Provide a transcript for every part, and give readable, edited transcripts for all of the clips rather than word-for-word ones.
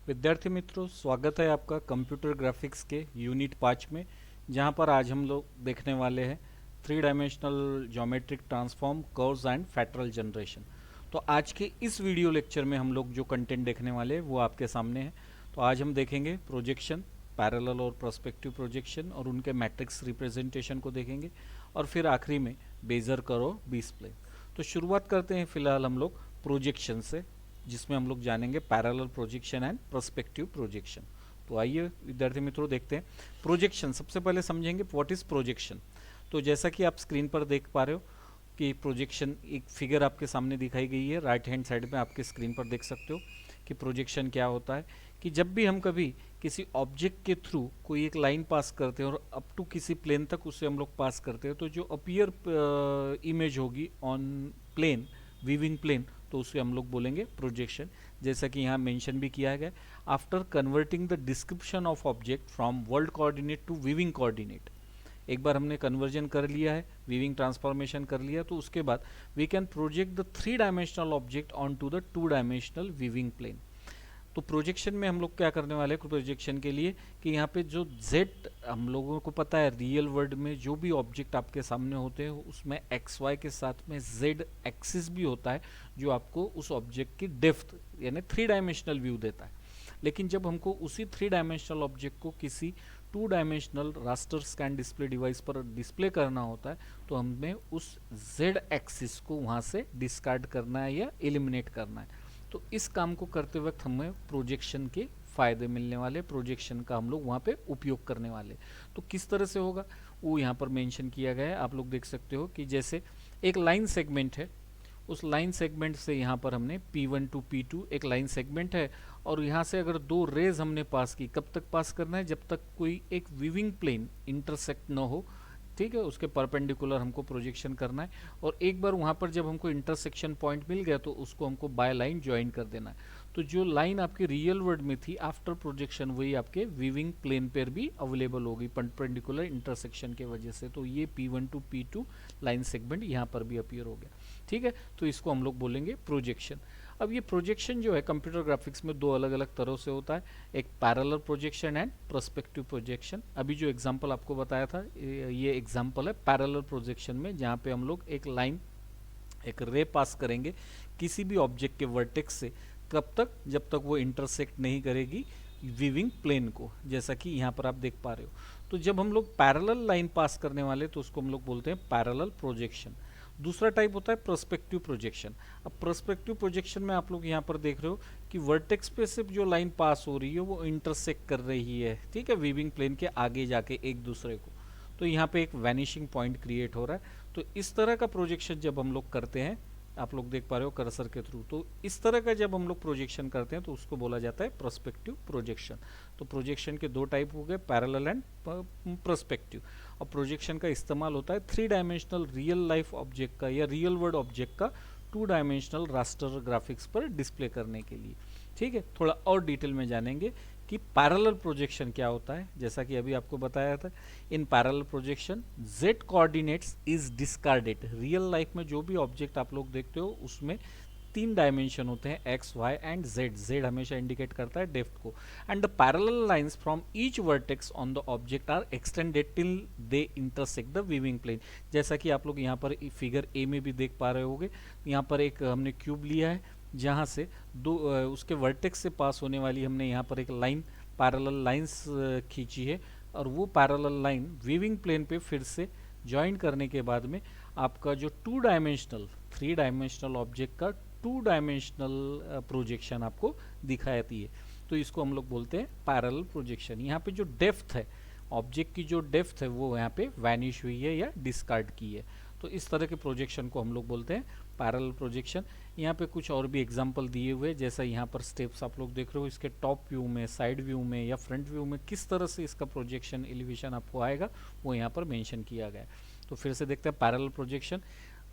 विद्यार्थी मित्रों, स्वागत है आपका कंप्यूटर ग्राफिक्स के यूनिट 5 में। जहां पर आज हम लोग देखने वाले हैं three dimensional geometric transform, curves and fractal generation. तो आज के इस वीडियो लेक्चर में हम लोग जो कंटेंट देखने वाले हैं वो आपके सामने है। तो आज हम देखेंगे प्रोजेक्शन, पैरेलल और पर्सपेक्टिव प्रोजेक्शन और उनके मैट्रिक्स रिप्रेजेंटेशन को देखेंगे, और फिर आखिरी में बेजर कर्व, बी स्प्लिन। तो शुरुआत करते हैं फिलहाल हम लोग प्रोजेक्शन से, जिसमें हम लोग जानेंगे parallel projection and perspective projection. तो आइए विद्यार्थी मित्रों देखते हैं प्रोजेक्शन। सबसे पहले समझेंगे व्हाट इज प्रोजेक्शन। तो जैसा कि आप स्क्रीन पर देख पा रहे हो कि प्रोजेक्शन एक फिगर आपके सामने दिखाई गई है, राइट हैंड साइड में आपके स्क्रीन पर देख सकते हो कि प्रोजेक्शन क्या होता है। कि जब भी हम कभी किसी ऑब्जेक्ट के थ्रू कोई एक लाइन पास करते हैं और अप टू किसी प्लेन तक उसे हम लोग पास करते हैं, तो जो अपीयर इमेज होगी ऑन प्लेन, वीविंग प्लेन, तो उसे हम लोग बोलेंगे प्रोजेक्शन। जैसा कि यहाँ मेंशन भी किया गया, after converting the description of object from world coordinate to viewing coordinate. एक बार हमने कन्वर्जन कर लिया है, वीविंग ट्रांसफॉर्मेशन कर लिया, तो उसके बाद we can project the three dimensional object on to the two dimensional viewing plane. तो प्रोजेक्शन में हम लोग क्या करने वाले हैं प्रोजेक्शन के लिए, कि यहाँ पे जो z, हम लोगों को पता है रियल वर्ल्ड में जो भी ऑब्जेक्ट आपके सामने होते हैं उसमें एक्स वाई के साथ में z एक्सिस भी होता है, जो आपको उस ऑब्जेक्ट की डेप्थ यानी थ्री डायमेंशनल व्यू देता है। लेकिन जब हमको उसी थ्री डायमेंशनल ऑब्जेक्ट को किसी two dimensional raster scan display device पर डिस्प्ले करना होता है, तो हमें उस z एक्सिस को वहाँ से डिस्कार्ड करना है या एलिमिनेट करना है। तो इस काम को करते वक्त हमें प्रोजेक्शन के फायदे मिलने वाले, प्रोजेक्शन का हम लोग वहाँ पे उपयोग करने वाले। तो किस तरह से होगा वो यहाँ पर मेंशन किया गया है, आप लोग देख सकते हो कि जैसे एक लाइन सेगमेंट है, उस लाइन सेगमेंट से यहाँ पर हमने P1 टू P2 एक लाइन सेगमेंट है, और यहाँ से अगर दो रेज हमने पास की, कब तक पास करना है, जब तक कोई एक वीविंग प्लेन इंटरसेक्ट ना हो, ठीक है, उसके परपेंडिकुलर हमको प्रोजेक्शन करना है। और एक बार वहाँ पर जब हमको इंटरसेक्शन पॉइंट मिल गया तो उसको हमको बाय लाइन ज्वाइन कर देना है। तो जो लाइन आपकी रियल वर्ल्ड में थी आफ्टर प्रोजेक्शन, वही आपके वीविंग प्लेन पर भी अवेलेबल होगी परपेंडिकुलर इंटरसेक्शन के वजह से। तो ये P1 to P2 line segment यहाँ पर भी अपीयर हो गया, ठीक है। तो इसको हम लोग बोलेंगे प्रोजेक्शन। अब ये प्रोजेक्शन जो है कंप्यूटर ग्राफिक्स में दो अलग अलग तरह से होता है, एक parallel projection and perspective projection. अभी जो एग्जांपल आपको बताया था ये एग्जांपल है पैरेलल प्रोजेक्शन में, जहाँ पे हम लोग एक लाइन, एक रे पास करेंगे किसी भी ऑब्जेक्ट के वर्टेक्स से, कब तक, जब तक वो इंटरसेक्ट नहीं करेगी वीविंग प्लेन को, जैसा कि यहाँ पर आप देख पा रहे हो। तो जब हम लोग पैरेलल लाइन पास करने वाले तो उसको हम लोग बोलते हैं पैरेलल प्रोजेक्शन। दूसरा टाइप होता है पर्सपेक्टिव प्रोजेक्शन। अब पर्सपेक्टिव प्रोजेक्शन में आप लोग यहाँ पर देख रहे हो कि वर्टेक्स पे सिर्फ जो लाइन पास हो रही है वो इंटरसेक्ट कर रही है, ठीक है, वीविंग प्लेन के आगे जाके एक दूसरे को। तो यहाँ पे एक वैनिशिंग पॉइंट क्रिएट हो रहा है। तो इस तरह का प्रोजेक्शन जब हम लोग करते हैं, आप लोग देख पा रहे हो कर्सर के थ्रू, तो इस तरह का जब हम लोग प्रोजेक्शन करते हैं तो उसको बोला जाता है पर्सपेक्टिव प्रोजेक्शन। तो प्रोजेक्शन के दो टाइप हो गए, पैरेलल एंड पर्सपेक्टिव। और प्रोजेक्शन का इस्तेमाल होता है three dimensional real life object का या रियल वर्ल्ड ऑब्जेक्ट का टू डायमेंशनल रास्टर ग्राफिक्स पर डिस्प्ले करने के लिए, ठीक है। थोड़ा और डिटेल में जानेंगे कि पैरेलल प्रोजेक्शन क्या होता है। जैसा कि अभी आपको बताया था, in parallel projection z coordinates is discarded. Real life में जो भी ऑब्जेक्ट आप लोग देखते हो उसमें तीन डायमेंशन होते हैं, X, Y and Z. Z हमेशा इंडिकेट करता है डेप्थ को। And the parallel lines from each vertex on the object are extended till they intersect the viewing plane. जैसा कि आप लोग यहाँ पर फिगर ए में भी देख पा रहे होंगे, यहाँ पर एक हमने क्यूब लिया है जहाँ से दो उसके वर्टेक्स से पास होने वाली हमने यहाँ पर एक लाइन, पैरेलल लाइंस खींची है, और वो पैरेलल लाइन वीविंग प्लेन पे फिर से ज्वाइन करने के बाद में आपका जो two dimensional, three dimensional object का टू डायमेंशनल प्रोजेक्शन आपको दिखाती है। तो इसको हम लोग बोलते हैं पैरेलल प्रोजेक्शन। यहाँ पे जो डेप्थ है, ऑब्जेक्ट की जो डेप्थ है वो यहाँ पे वैनिश हुई है या डिस्कार्ड की है। तो इस तरह के प्रोजेक्शन को हम लोग बोलते हैं पैरेलल प्रोजेक्शन। यहाँ पे कुछ और भी एग्जांपल दिए हुए, जैसा यहाँ पर स्टेप्स आप लोग देख रहे हो, इसके टॉप व्यू में, साइड व्यू में या फ्रंट व्यू में किस तरह से इसका प्रोजेक्शन एलिवेशन आपको आएगा वो यहाँ पर मेंशन किया गया है। तो फिर से देखते हैं parallel projection.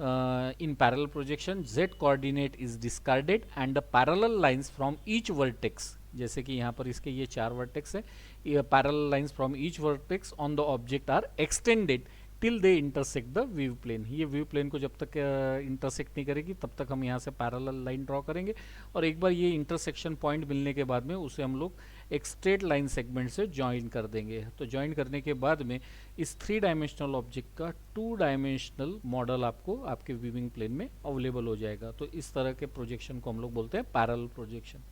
in parallel projection z coordinate is discarded and the parallel lines from each vertex, जैसे कि यहाँ पर इसके ये चार वर्टेक्स है, parallel lines from each vertex on the object are extended till they intersect the view plane. ये view plane को जब तक इंटरसेक्ट नहीं करेगी तब तक हम यहाँ से पैरेलल लाइन ड्रॉ करेंगे, और एक बार ये इंटरसेक्शन पॉइंट मिलने के बाद में उसे हम लोग एक स्ट्रेट लाइन सेगमेंट से ज्वाइन कर देंगे। तो ज्वाइन करने के बाद में इस 3 डायमेंशनल ऑब्जेक्ट का 2 डायमेंशनल मॉडल आपको आपके व्यूइंग प्लेन में अवेलेबल हो जाएगा। तो इस तरह के प्रोजेक्शन को हम लोग बोलते हैं पैरेलल प्रोजेक्शन।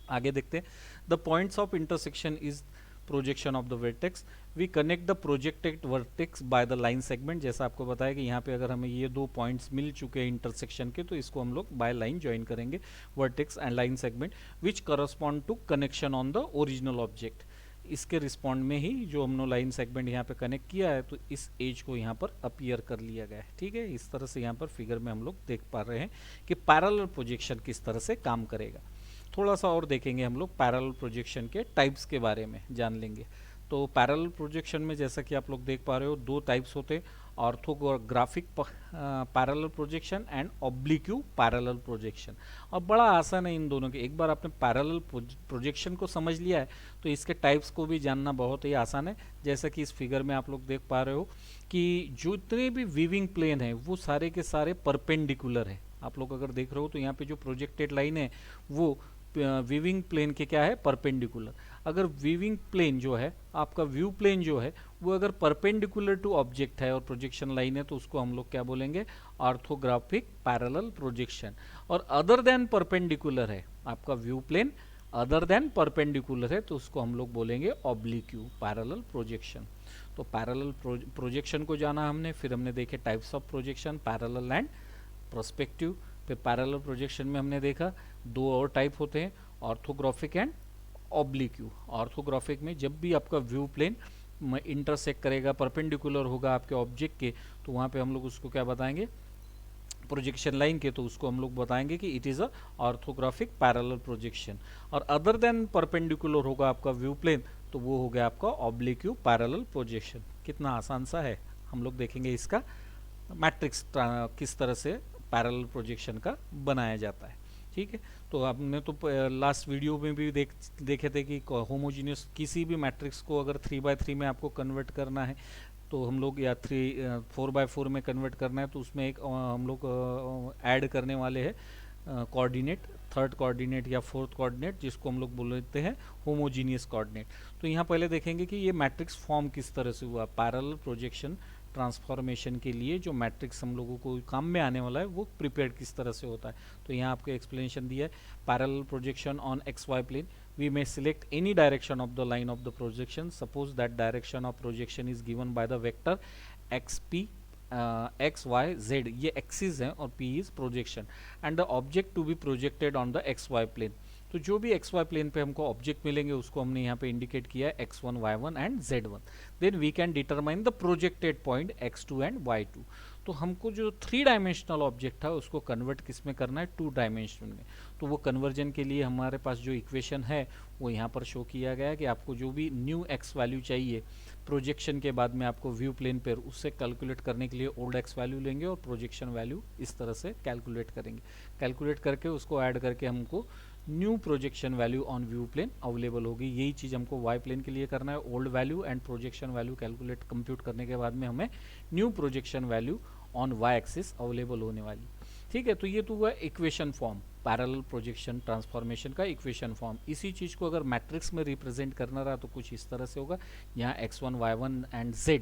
आगे देखते हैं, the points of intersection is projection of the vertex. We connect the projected vertex by the line segment. जैसा आपको बताया कि यहाँ पे अगर हमें ये 2 पॉइंट्स मिल चुके हैं इंटरसेक्शन के, तो इसको हम लोग बाय लाइन ज्वाइन करेंगे, vertex and line segment, which correspond to connection on the original object. इसके रिस्पॉन्ड में ही जो हमने लाइन सेगमेंट यहाँ पे कनेक्ट किया है, तो इस एज को यहाँ पर अपीयर कर लिया गया है। ठीक है, इस तरह से यहाँ पर फिगर में हम लोग देख पा रहे हैं कि पैरेलल प्रोजेक्शन किस तरह से काम करेगा। थोड़ा सा और देखेंगे हम लोग पैरेलल प्रोजेक्शन के टाइप्स के बारे में जान लेंगे। तो पैरेलल प्रोजेक्शन में जैसा कि आप लोग देख पा रहे हो 2 टाइप्स होते हैं, orthographic parallel projection and oblique parallel projection. और बड़ा आसान है इन दोनों के। एक बार आपने पैरेलल प्रोजेक्शन को समझ लिया है तो इसके टाइप्स को भी जानना बहुत ही आसान है। जैसा कि इस फिगर में आप लोग देख पा रहे हो कि जितने भी वीविंग प्लेन है वो सारे के सारे परपेंडिकुलर है। आप लोग अगर देख रहे हो तो यहाँ पे जो प्रोजेक्टेड लाइन है वो वीविंग प्लेन के क्या है, परपेंडिकुलर। अगर वीविंग प्लेन जो है आपका व्यू प्लेन जो है वो अगर परपेंडिकुलर टू ऑब्जेक्ट है और प्रोजेक्शन लाइन है, तो उसको हम लोग क्या बोलेंगे, ऑर्थोग्राफिक पैरेलल प्रोजेक्शन। और अदर देन परपेंडिकुलर है आपका view plane, other than perpendicular है, तो उसको हम लोग बोलेंगे ऑब्लिक्यू पैरेलल प्रोजेक्शन। तो पैरेलल प्रोजेक्शन को जाना हमने, फिर हमने देखे types of projection, parallel and perspective. फिर पैरेलल प्रोजेक्शन में हमने देखा 2 और टाइप होते हैं, ऑर्थोग्राफिक एंड ऑब्लिक्यू। ऑर्थोग्राफिक में जब भी आपका व्यू प्लेन इंटरसेक्ट करेगा, परपेंडिकुलर होगा आपके ऑब्जेक्ट के, तो वहाँ पे हम लोग उसको क्या बताएंगे, प्रोजेक्शन लाइन के, तो उसको हम लोग बताएंगे कि it is a orthographic parallel projection. और अदर देन परपेंडिकुलर होगा आपका व्यू प्लेन, तो वो हो गया आपका ऑब्लिक्यू पैरेलल प्रोजेक्शन। कितना आसान सा है। हम लोग देखेंगे इसका मैट्रिक्स किस तरह से पैरेलल प्रोजेक्शन का बनाया जाता है। ठीक है, तो आपने तो लास्ट वीडियो में भी देखे थे कि होमोजीनियस किसी भी मैट्रिक्स को अगर 3x3 में आपको कन्वर्ट करना है, तो हम लोग या 4x4 में कन्वर्ट करना है, तो उसमें एक हम लोग ऐड करने वाले हैं कोऑर्डिनेट, 3rd कोऑर्डिनेट या 4th कोऑर्डिनेट, जिसको हम लोग बोलते हैं होमोजीनियस कोऑर्डिनेट। तो यहाँ पहले देखेंगे कि ये मैट्रिक्स फॉर्म किस तरह से हुआ। पैरेलल प्रोजेक्शन ट्रांसफॉर्मेशन के लिए जो मैट्रिक्स हम लोगों को काम में आने वाला है वो प्रिपेयर किस तरह से होता है। तो यहाँ आपको एक्सप्लेनेशन दिया है, parallel projection on XY plane, we may select any direction of the line of the projection. Suppose that direction of projection is given by the vector xp, x, y, z, ये axis हैं और p is projection, and the object to be projected on the XY plane. तो जो भी XY plane पे हमको object मिलेंगे उसको हमने यहाँ पे इंडिकेट किया है x1, y1 and z1। Then we can determine the projected point x2 and y2। तो हमको जो 3 डायमेंशनल ऑब्जेक्ट था उसको कन्वर्ट किस में करना है, 2 डायमेंशन में। तो वो कन्वर्जन के लिए हमारे पास जो इक्वेशन है वो यहाँ पर शो किया गया है कि आपको जो भी न्यू x वैल्यू चाहिए प्रोजेक्शन के बाद में आपको व्यू प्लेन पर, उससे कैलकुलेट करने के लिए ओल्ड x वैल्यू लेंगे और प्रोजेक्शन वैल्यू इस तरह से कैलकुलेट करेंगे। कैलकुलेट करके उसको ऐड करके हमको new projection value on view plane available होगी। यही चीज़ हमको वाई प्लेन के लिए करना है, old value and projection value calculate compute करने के बाद में हमें new projection value on Y axis available होने वाली। ठीक है, तो ये तो हुआ equation form, parallel projection transformation का इक्वेशन फॉर्म। इसी चीज़ को अगर मैट्रिक्स में रिप्रेजेंट करना रहा तो कुछ इस तरह से होगा। यहाँ x1, y1 एंड z,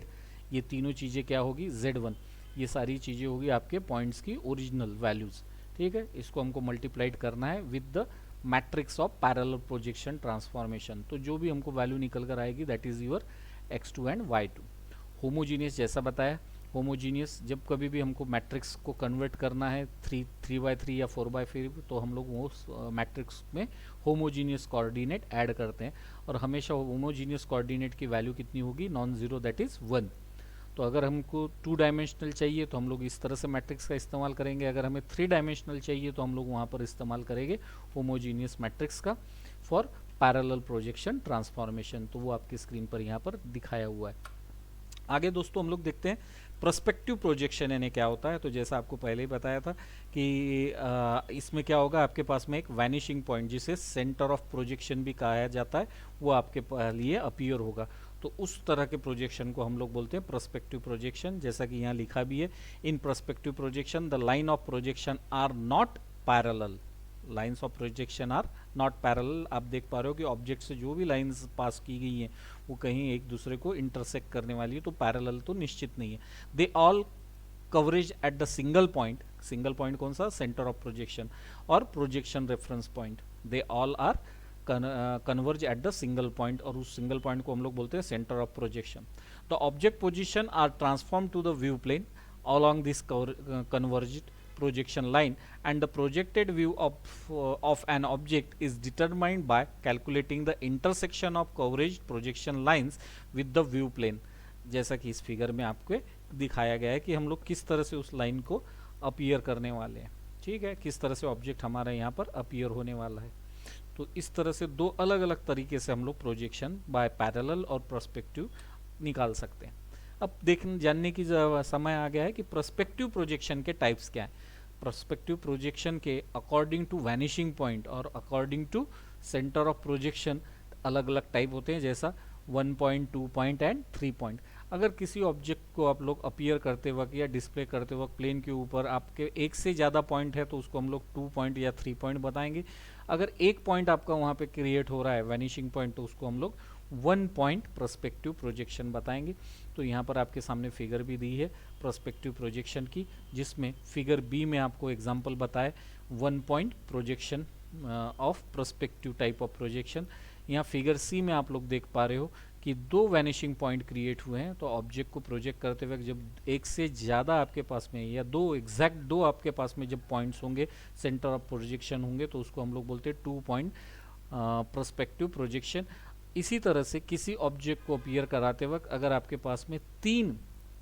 ये तीनों चीज़ें क्या होगी, z1, ये सारी चीज़ें होगी आपके पॉइंट्स की ओरिजिनल वैल्यूज़। ठीक है, इसको हमको मल्टीप्लाइड करना है with the matrix of parallel projection transformation. तो जो भी हमको वैल्यू निकल कर आएगी that is your x2 and y2। Homogeneous जैसा बताया, होमोजीनियस जब कभी भी हमको मैट्रिक्स को कन्वर्ट करना है 3x3 या 4x4, तो हम लोग वो मैट्रिक्स में होमोजीनियस कोऑर्डिनेट ऐड करते हैं। और हमेशा होमोजीनियस कोऑर्डिनेट की वैल्यू कितनी होगी, नॉन जीरो, दैट इज 1। तो अगर हमको 2 डायमेंशनल चाहिए तो हम लोग इस तरह से मैट्रिक्स का इस्तेमाल करेंगे। अगर हमें 3 डायमेंशनल चाहिए तो हम लोग वहाँ पर इस्तेमाल करेंगे होमोजीनियस मैट्रिक्स का फॉर पैरेलल प्रोजेक्शन ट्रांसफॉर्मेशन। तो वो आपकी स्क्रीन पर यहाँ पर दिखाया हुआ है। आगे दोस्तों हम लोग देखते हैं प्रोस्पेक्टिव प्रोजेक्शन यानी क्या होता है। तो जैसा आपको पहले ही बताया था कि इसमें क्या होगा, आपके पास में एक वैनिशिंग पॉइंट जिसे सेंटर ऑफ प्रोजेक्शन भी कहा जाता है वो आपके लिए अपीयर होगा। तो उस तरह के प्रोजेक्शन को हम लोग बोलते हैं पर्सपेक्टिव प्रोजेक्शन। जैसा कि यहाँ लिखा भी है, in perspective projection the line of projection are not parallel, lines of projection are not parallel. आप देख पा रहे हो कि ऑब्जेक्ट से जो भी लाइंस पास की गई हैं वो कहीं एक दूसरे को इंटरसेक्ट करने वाली है, तो पैरेलल तो निश्चित नहीं है। They all coverage at the single point, single point कौन सा, सेंटर ऑफ प्रोजेक्शन और projection reference point, they all are converge at the single point, और उस सिंगल पॉइंट को हम लोग बोलते हैं centre of projection. The object position are transform to the view plane along this converged projection line, and the projected view of an object is determined by calculating the intersection of coverage projection lines with the view plane। जैसा कि इस figure में आपको दिखाया गया है कि हम लोग किस तरह से उस लाइन को अपीयर करने वाले हैं, ठीक है, किस तरह से ऑब्जेक्ट हमारा यहाँ पर अपीयर होने वाला है। तो इस तरह से दो अलग अलग तरीके से हम लोग प्रोजेक्शन बाय पैरेलल और पर्सपेक्टिव निकाल सकते हैं। अब देखने जानने की समय आ गया है कि पर्सपेक्टिव प्रोजेक्शन के टाइप्स क्या हैं। पर्सपेक्टिव प्रोजेक्शन के अकॉर्डिंग टू वैनिशिंग पॉइंट और according to centre of projection अलग अलग टाइप होते हैं, जैसा 1 पॉइंट, 2 पॉइंट एंड 3 पॉइंट। अगर किसी ऑब्जेक्ट को आप लोग अपीयर करते वक्त या डिस्प्ले करते वक्त प्लेन के ऊपर आपके एक से ज़्यादा पॉइंट है तो उसको हम लोग 2 पॉइंट या 3 पॉइंट बताएंगे। अगर एक पॉइंट आपका वहाँ पे क्रिएट हो रहा है वैनिशिंग पॉइंट, तो उसको हम लोग 1 पॉइंट पर्सपेक्टिव प्रोजेक्शन बताएंगे। तो यहाँ पर आपके सामने फिगर भी दी है पर्सपेक्टिव प्रोजेक्शन की, जिसमें फिगर बी में आपको एग्जांपल बताए 1 point projection of perspective type of projection. यहाँ फिगर सी में आप लोग देख पा रहे हो कि 2 वैनिशिंग पॉइंट क्रिएट हुए हैं। तो ऑब्जेक्ट को प्रोजेक्ट करते वक्त जब एक से ज़्यादा आपके पास में या एग्जैक्ट दो आपके पास में जब पॉइंट्स होंगे, सेंटर ऑफ प्रोजेक्शन होंगे, तो उसको हम लोग बोलते हैं 2 पॉइंट पर्सपेक्टिव प्रोजेक्शन। इसी तरह से किसी ऑब्जेक्ट को अपीयर कराते वक्त अगर आपके पास में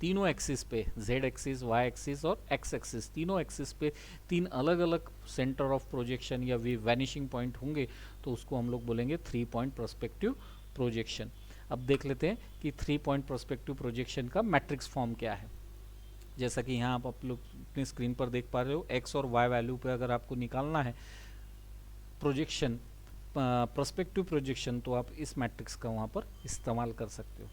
तीनों एक्सिस पे, जेड एक्सिस, वाई एक्सिस और एक्स एक्सिस, तीनों एक्सिस पे 3 अलग अलग सेंटर ऑफ प्रोजेक्शन या वैनिशिंग पॉइंट होंगे, तो उसको हम लोग बोलेंगे 3 पॉइंट पर्सपेक्टिव प्रोजेक्शन। अब देख लेते हैं कि 3 पॉइंट पर्सपेक्टिव प्रोजेक्शन का मैट्रिक्स फॉर्म क्या है। जैसा कि यहाँ आप लोग अपनी स्क्रीन पर देख पा रहे हो, एक्स और वाई वैल्यू पे अगर आपको निकालना है प्रोजेक्शन, पर्सपेक्टिव प्रोजेक्शन, तो आप इस मैट्रिक्स का वहाँ पर इस्तेमाल कर सकते हो।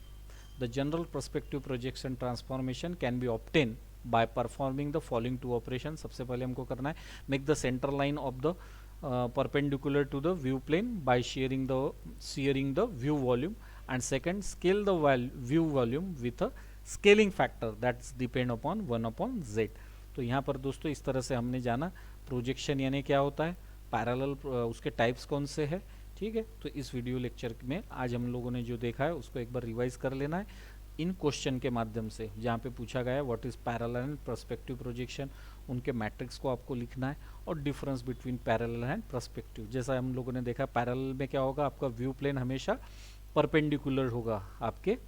The general perspective projection transformation can be obtain by performing the following 2 operation. सबसे पहले हमको करना है make the centre line of the perpendicular to the view plane by shearing the view volume, and second scale the view volume with a scaling factor that's depend upon 1/z। तो यहाँ पर दोस्तों इस तरह से हमने जाना प्रोजेक्शन यानी क्या होता है, पैरेलल उसके टाइप्स कौन से हैं, ठीक है। तो इस वीडियो लेक्चर में आज हम लोगों ने जो देखा है उसको एक बार रिवाइज कर लेना है इन क्वेश्चन के माध्यम से, जहाँ पे पूछा गया है what is parallel and perspective projection, उनके मैट्रिक्स को आपको लिखना है, और difference between parallel and perspective. जैसा हम लोगों ने देखा पैरेलल में क्या होगा, आपका व्यू प्लेन हमेशा परपेंडिकुलर होगा आपके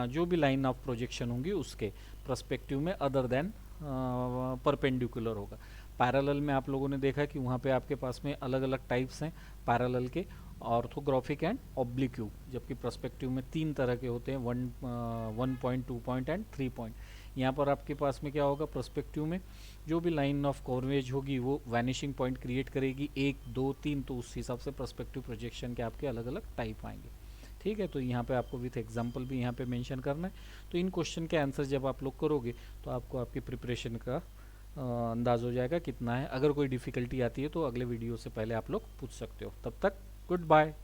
जो भी लाइन ऑफ प्रोजेक्शन होंगी उसके, पर्सपेक्टिव में अदर देन परपेंडिकुलर होगा। पैरेलल में आप लोगों ने देखा कि वहाँ पे आपके पास में अलग अलग टाइप्स हैं पैरेलल के, ऑर्थोग्राफिक एंड ऑब्लिक्यू, जबकि पर्सपेक्टिव में 3 तरह के होते हैं, 1 पॉइंट, 2 पॉइंट एंड 3 पॉइंट। यहाँ पर आपके पास में क्या होगा, पर्सपेक्टिव में जो भी लाइन ऑफ कवरेज होगी वो वैनिशिंग पॉइंट क्रिएट करेगी 1, 2, 3, तो उस हिसाब से पर्सपेक्टिव प्रोजेक्शन के आपके अलग अलग टाइप आएंगे, ठीक है। तो यहाँ पे आपको विथ एग्जांपल भी यहाँ पे मेंशन करना है। तो इन क्वेश्चन के आंसर जब आप लोग करोगे तो आपको आपकी प्रिपरेशन का अंदाज हो जाएगा कितना है। अगर कोई डिफ़िकल्टी आती है तो अगले वीडियो से पहले आप लोग पूछ सकते हो। तब तक गुड बाय।